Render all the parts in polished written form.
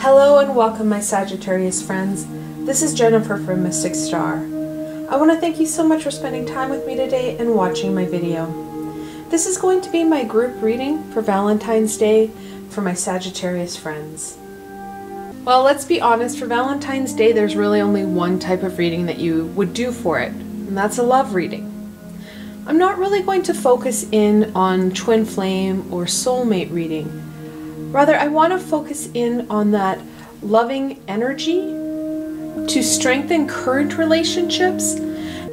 Hello and welcome, my Sagittarius friends. This is Jennifer from Mystic Star. I want to thank you so much for spending time with me today and watching my video. This is going to be my group reading for Valentine's Day for my Sagittarius friends. Well, let's be honest, for Valentine's Day there's really only one type of reading that you would do for it, and that's a love reading. I'm not really going to focus in on twin flame or soulmate reading. Rather, I want to focus in on that loving energy to strengthen current relationships,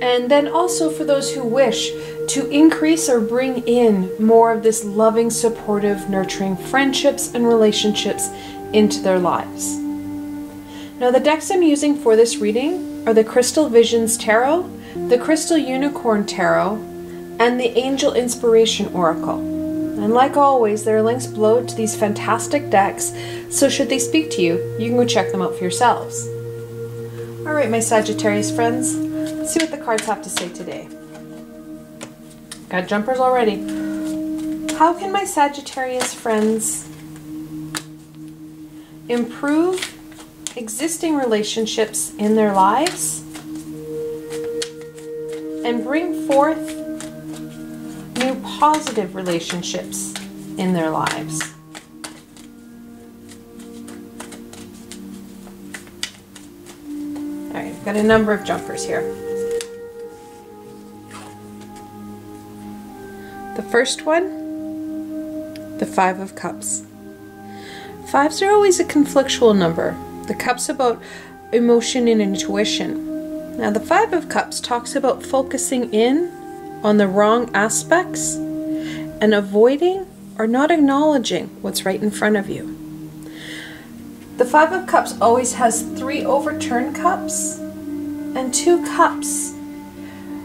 and then also for those who wish to increase or bring in more of this loving, supportive, nurturing friendships and relationships into their lives. Now, the decks I'm using for this reading are the Crystal Visions Tarot, the Crystal Unicorn Tarot, and the Angel Inspiration Oracle. And like always, there are links below to these fantastic decks, so should they speak to you, you can go check them out for yourselves. Alright, my Sagittarius friends, let's see what the cards have to say today. Got jumpers already. How can my Sagittarius friends improve existing relationships in their lives and bring forth new positive relationships in their lives? Alright, I've got a number of jumpers here. The first one, the Five of Cups. Fives are always a conflictual number. The Cup's about emotion and intuition. Now, the Five of Cups talks about focusing in on the wrong aspects and avoiding or not acknowledging what's right in front of you. The Five of Cups always has 3 overturned cups and 2 cups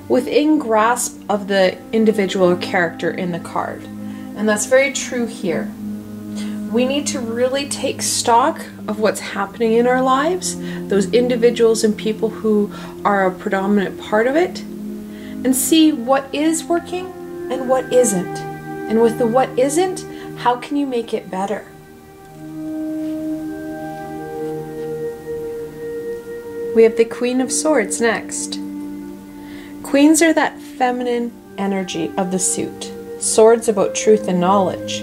within grasp of the individual or character in the card. And that's very true here. We need to really take stock of what's happening in our lives, those individuals and people who are a predominant part of it, and see what is working and what isn't. And with the what isn't, how can you make it better? We have the Queen of Swords next. Queens are that feminine energy of the suit. Swords about truth and knowledge.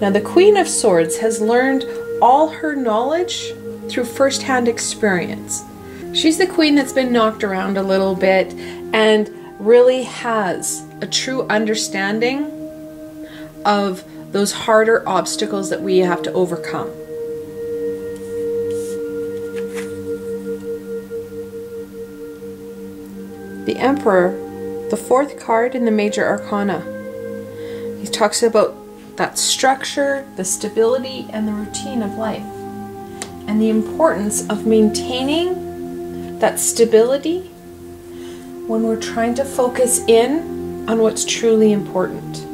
Now, the Queen of Swords has learned all her knowledge through first-hand experience. She's the queen that's been knocked around a little bit and really has a true understanding of those harder obstacles that we have to overcome. The Emperor, the 4th card in the Major Arcana. He talks about that structure, the stability, and the routine of life, and the importance of maintaining that stability when we're trying to focus in on what's truly important.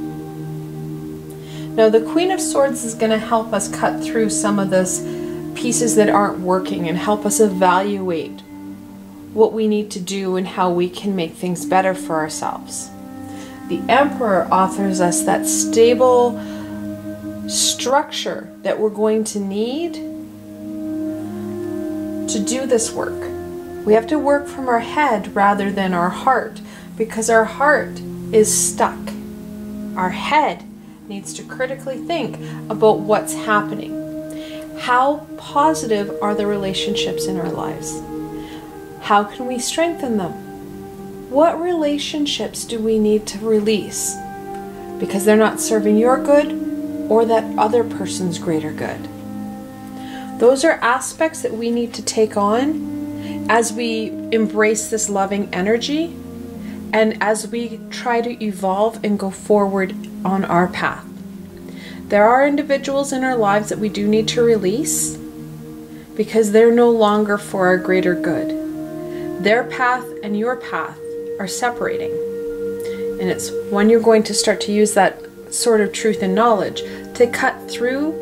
Now, the Queen of Swords is going to help us cut through some of those pieces that aren't working and help us evaluate what we need to do and how we can make things better for ourselves. The Emperor offers us that stable structure that we're going to need to do this work. We have to work from our head rather than our heart, because our heart is stuck. Our head needs to critically think about what's happening. How positive are the relationships in our lives? How can we strengthen them? What relationships do we need to release because they're not serving your good or that other person's greater good? Those are aspects that we need to take on as we embrace this loving energy and as we try to evolve and go forward on our path. There are individuals in our lives that we do need to release because they're no longer for our greater good. Their path and your path are separating. And it's when you're going to start to use that sort of truth and knowledge to cut through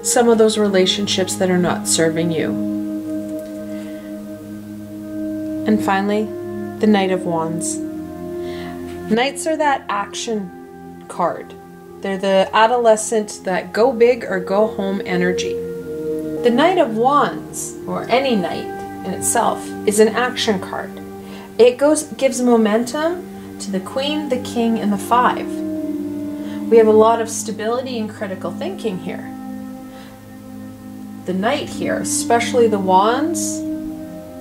some of those relationships that are not serving you. And finally, the Knight of Wands. Knights are that action card. They're the adolescent, that go big or go home energy. The Knight of Wands, or any knight in itself, is an action card. It gives momentum to the Queen, the King, and the Five. We have a lot of stability and critical thinking here. The Knight here, especially the Wands,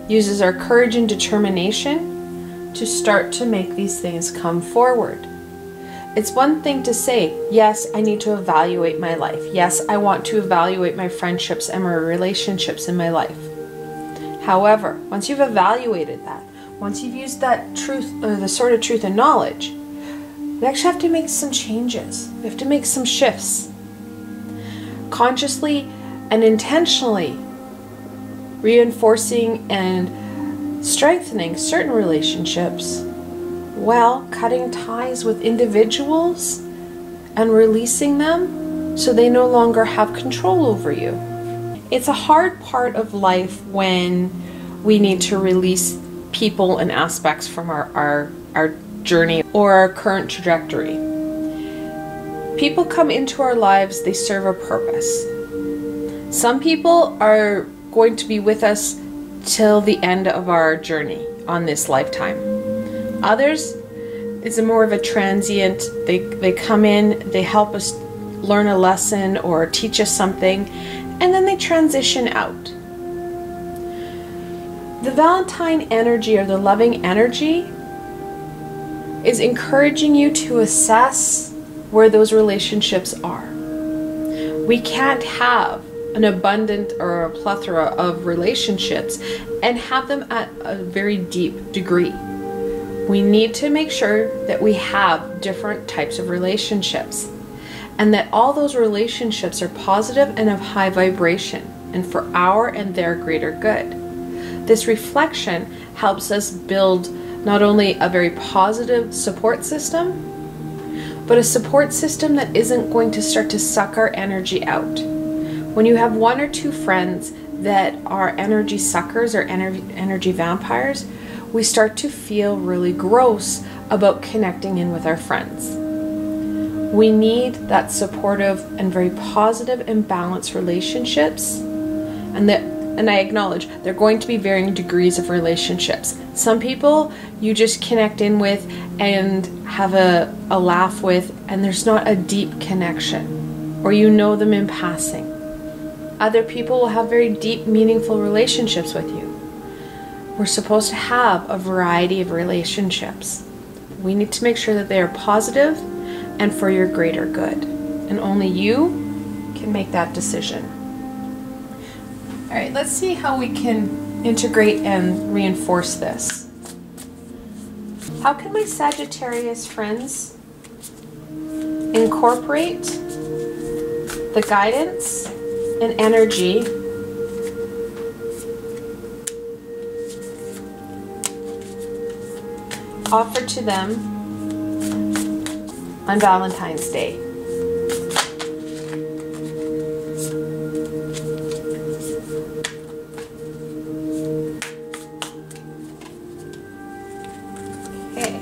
uses our courage and determination to start to make these things come forward. It's one thing to say, yes, I need to evaluate my life. Yes, I want to evaluate my friendships and my relationships in my life. However, once you've evaluated that, once you've used that truth, or the sword of truth and knowledge, we actually have to make some changes. We have to make some shifts. Consciously and intentionally reinforcing and strengthening certain relationships, while cutting ties with individuals and releasing them so they no longer have control over you. It's a hard part of life when we need to release people and aspects from our journey or our current trajectory. People come into our lives, they serve a purpose. Some people are going to be with us till the end of our journey on this lifetime. Others, it's more of a transient. They come in, they help us learn a lesson or teach us something, and then they transition out. The Valentine energy, or the loving energy, is encouraging you to assess where those relationships are. We can't have an abundant or a plethora of relationships and have them at a very deep degree. We need to make sure that we have different types of relationships, and that all those relationships are positive and of high vibration and for our and their greater good. This reflection helps us build not only a very positive support system, but a support system that isn't going to start to suck our energy out. When you have one or two friends that are energy suckers or energy vampires, we start to feel really gross about connecting in with our friends. We need that supportive and very positive and balanced relationships, and I acknowledge there are going to be varying degrees of relationships. Some people you just connect in with and have a laugh with, and there's not a deep connection, or you know them in passing. Other people will have very deep, meaningful relationships with you. We're supposed to have a variety of relationships. We need to make sure that they are positive and for your greater good. And only you can make that decision. All right, let's see how we can integrate and reinforce this. How can my Sagittarius friends incorporate the guidance and energy offered to them on Valentine's Day? Okay.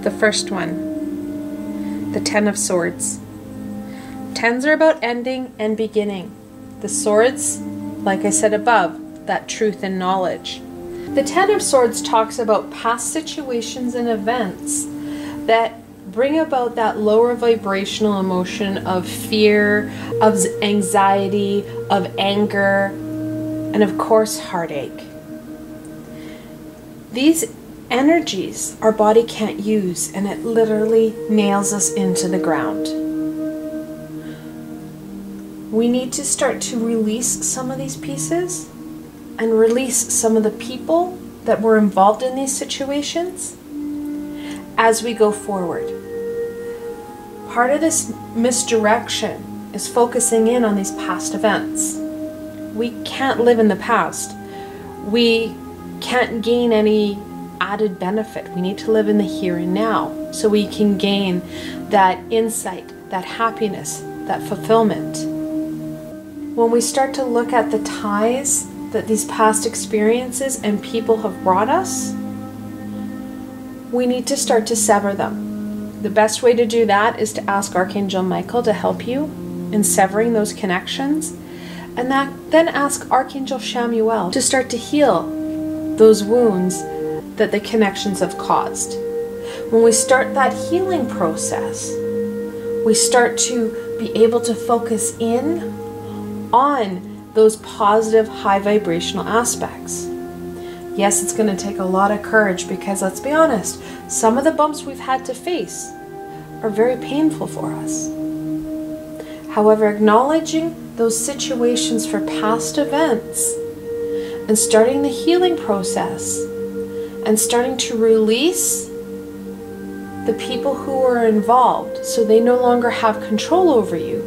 The first one, the Ten of Swords. Tens are about ending and beginning. The swords, like I said above, that truth and knowledge. The Ten of Swords talks about past situations and events that bring about that lower vibrational emotion of fear, of anxiety, of anger, and of course heartache. These energies our body can't use, and it literally nails us into the ground. We need to start to release some of these pieces and release some of the people that were involved in these situations as we go forward. Part of this misdirection is focusing in on these past events. We can't live in the past. We can't gain any added benefit. We need to live in the here and now so we can gain that insight, that happiness, that fulfillment. When we start to look at the ties that these past experiences and people have brought us, we need to start to sever them. The best way to do that is to ask Archangel Michael to help you in severing those connections, and then ask Archangel Chamuel to start to heal those wounds that the connections have caused. When we start that healing process, we start to be able to focus in on those positive, high vibrational aspects. Yes, it's going to take a lot of courage because, let's be honest, some of the bumps we've had to face are very painful for us. However, acknowledging those situations for past events and starting the healing process and starting to release the people who are involved so they no longer have control over you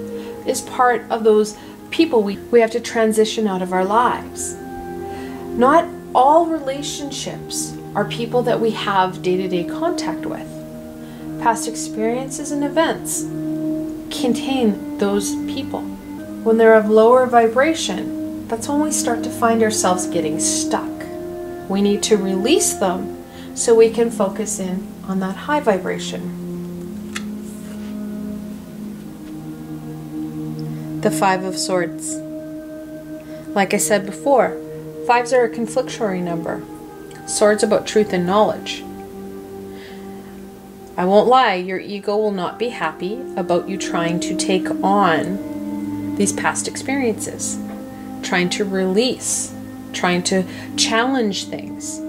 is part of those people we have to transition out of our lives. Not all relationships are people that we have day-to-day contact with. Past experiences and events contain those people. When they're of lower vibration, that's when we start to find ourselves getting stuck. We need to release them so we can focus in on that high vibration. The Five of Swords. Like I said before, fives are a conflictuary number. Swords about truth and knowledge. I won't lie, your ego will not be happy about you trying to take on these past experiences, trying to release, trying to challenge things.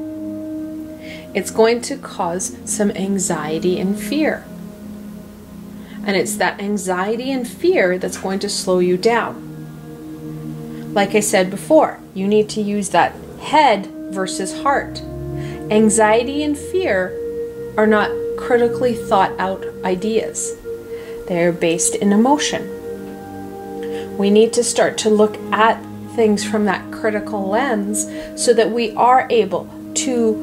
It's going to cause some anxiety and fear. And it's that anxiety and fear that's going to slow you down. Like I said before, you need to use that head versus heart. Anxiety and fear are not critically thought out ideas. They're based in emotion. We need to start to look at things from that critical lens so that we are able to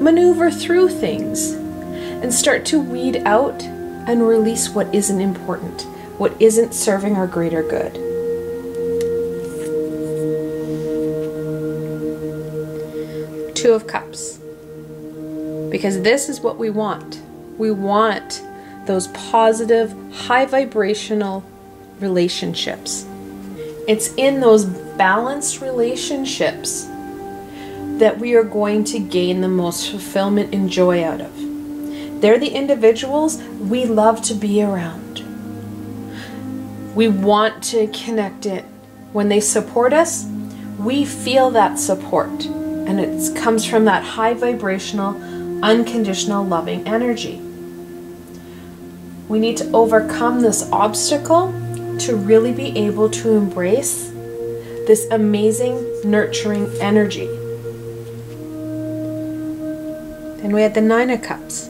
maneuver through things and start to weed out and release what isn't important, what isn't serving our greater good. Two of Cups. Because this is what we want. We want those positive, high vibrational relationships. It's in those balanced relationships that we are going to gain the most fulfillment and joy out of. They're the individuals we love to be around. We want to connect in. When they support us, we feel that support. And it comes from that high vibrational, unconditional loving energy. We need to overcome this obstacle to really be able to embrace this amazing, nurturing energy. Then we had the Nine of Cups.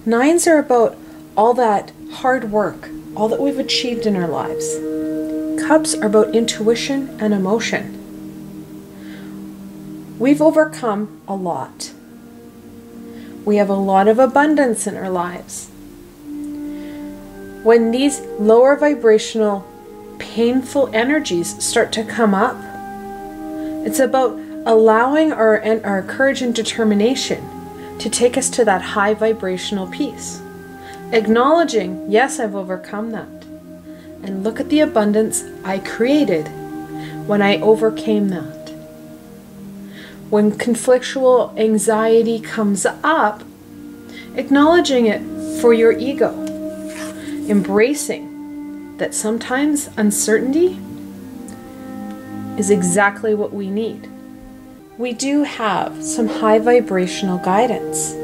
Nines are about all that hard work, all that we've achieved in our lives. Cups are about intuition and emotion. We've overcome a lot. We have a lot of abundance in our lives. When these lower vibrational, painful energies start to come up, it's about allowing our courage and determination to take us to that high vibrational peace. Acknowledging, yes, I've overcome that. And look at the abundance I created when I overcame that. When conflictual anxiety comes up, acknowledging it for your ego. Embracing that sometimes uncertainty is exactly what we need. We do have some high vibrational guidance.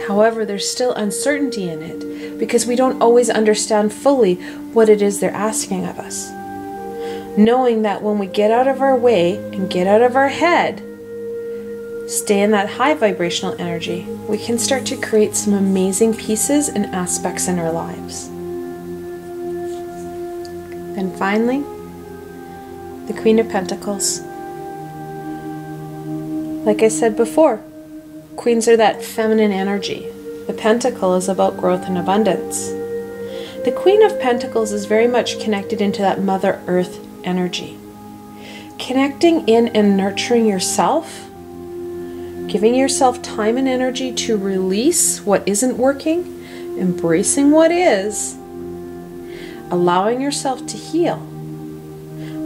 However, there's still uncertainty in it because we don't always understand fully what it is they're asking of us. Knowing that when we get out of our way and get out of our head, stay in that high vibrational energy, we can start to create some amazing pieces and aspects in our lives. And finally, the Queen of Pentacles. Like I said before, queens are that feminine energy. The pentacle is about growth and abundance. The Queen of Pentacles is very much connected into that Mother Earth energy. Connecting in and nurturing yourself, giving yourself time and energy to release what isn't working, embracing what is, allowing yourself to heal,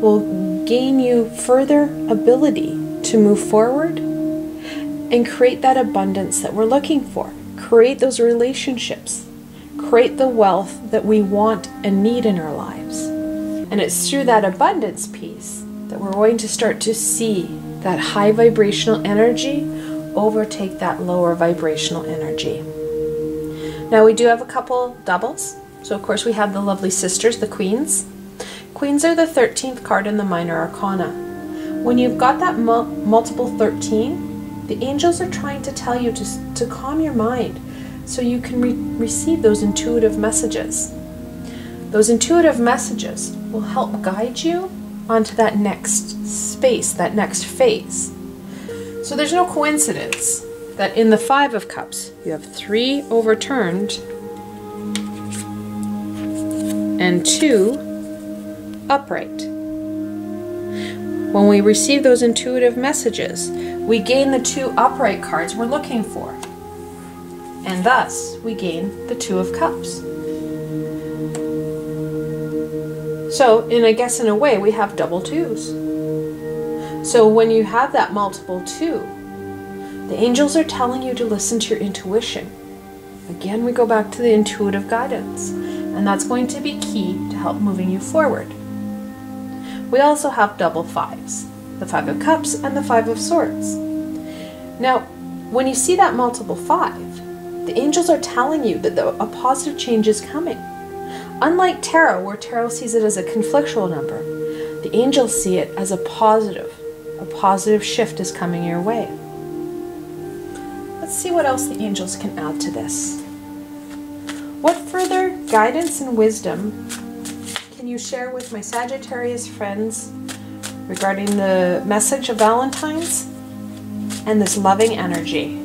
will gain you further ability to move forward and create that abundance that we're looking for. Create those relationships. Create the wealth that we want and need in our lives. And it's through that abundance piece that we're going to start to see that high vibrational energy overtake that lower vibrational energy. Now we do have a couple doubles. So of course we have the lovely sisters, the queens. Queens are the 13th card in the minor arcana. When you've got that multiple 13, the angels are trying to tell you to calm your mind so you can receive those intuitive messages. Those intuitive messages will help guide you onto that next space, that next phase. So there's no coincidence that in the 5 of Cups, you have 3 overturned and 2 upright. When we receive those intuitive messages, we gain the 2 upright cards we're looking for. And thus, we gain the 2 of Cups. So, I guess in a way, we have double 2s. So when you have that multiple 2, the angels are telling you to listen to your intuition. Again, we go back to the intuitive guidance. And that's going to be key to help moving you forward. We also have double 5s, the 5 of Cups and the 5 of Swords. Now, when you see that multiple 5, the angels are telling you that a positive change is coming. Unlike tarot, where tarot sees it as a conflictual number, the angels see it as a positive shift is coming your way. Let's see what else the angels can add to this. What further guidance and wisdom can you share with my Sagittarius friends regarding the message of Valentines and this loving energy?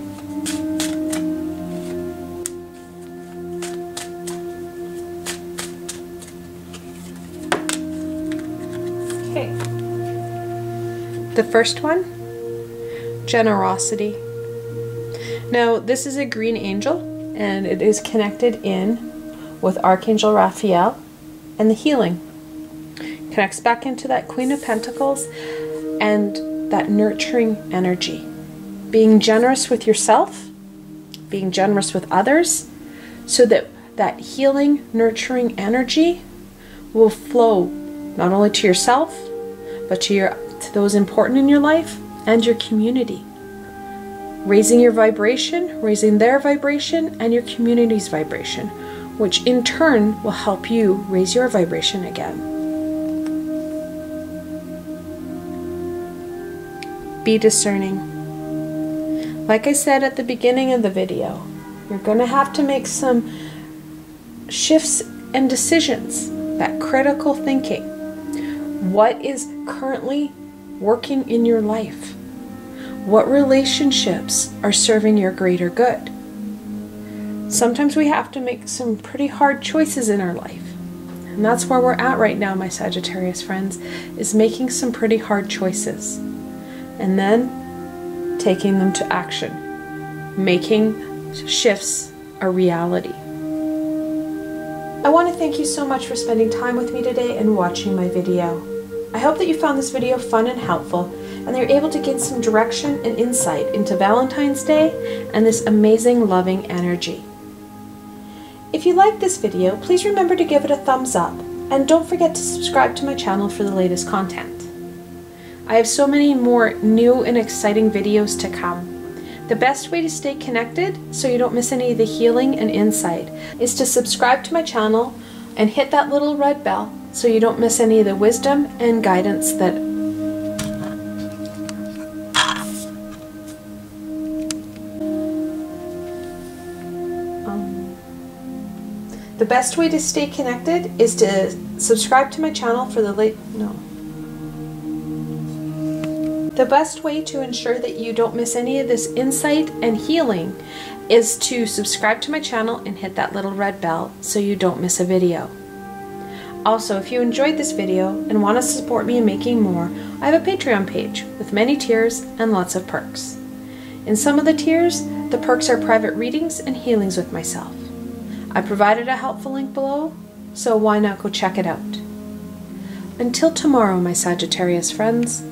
Okay. The first one, generosity. Now, this is a green angel, and it is connected in with Archangel Raphael and the healing. Connects back into that Queen of Pentacles and that nurturing energy. Being generous with yourself, being generous with others, so that that healing, nurturing energy will flow not only to yourself, but to those important in your life and your community. Raising your vibration, raising their vibration and your community's vibration, which in turn will help you raise your vibration again. Be discerning. Like I said at the beginning of the video, you're going to have to make some shifts and decisions, that critical thinking. What is currently working in your life? What relationships are serving your greater good? Sometimes we have to make some pretty hard choices in our life. And that's where we're at right now, my Sagittarius friends, is making some pretty hard choices. And then taking them to action. Making shifts a reality. I want to thank you so much for spending time with me today and watching my video. I hope that you found this video fun and helpful, and that you're able to get some direction and insight into Valentine's Day and this amazing loving energy. If you liked this video, please remember to give it a thumbs up, and don't forget to subscribe to my channel for the latest content. I have so many more new and exciting videos to come. The best way to stay connected so you don't miss any of the healing and insight is to subscribe to my channel and hit that little red bell so you don't miss any of the wisdom and guidance that The best way to stay connected is to subscribe to my channel for the The best way to ensure that you don't miss any of this insight and healing is to subscribe to my channel and hit that little red bell so you don't miss a video. Also, if you enjoyed this video and want to support me in making more, I have a Patreon page with many tiers and lots of perks. In some of the tiers, the perks are private readings and healings with myself. I provided a helpful link below, so why not go check it out? Until tomorrow, my Sagittarius friends,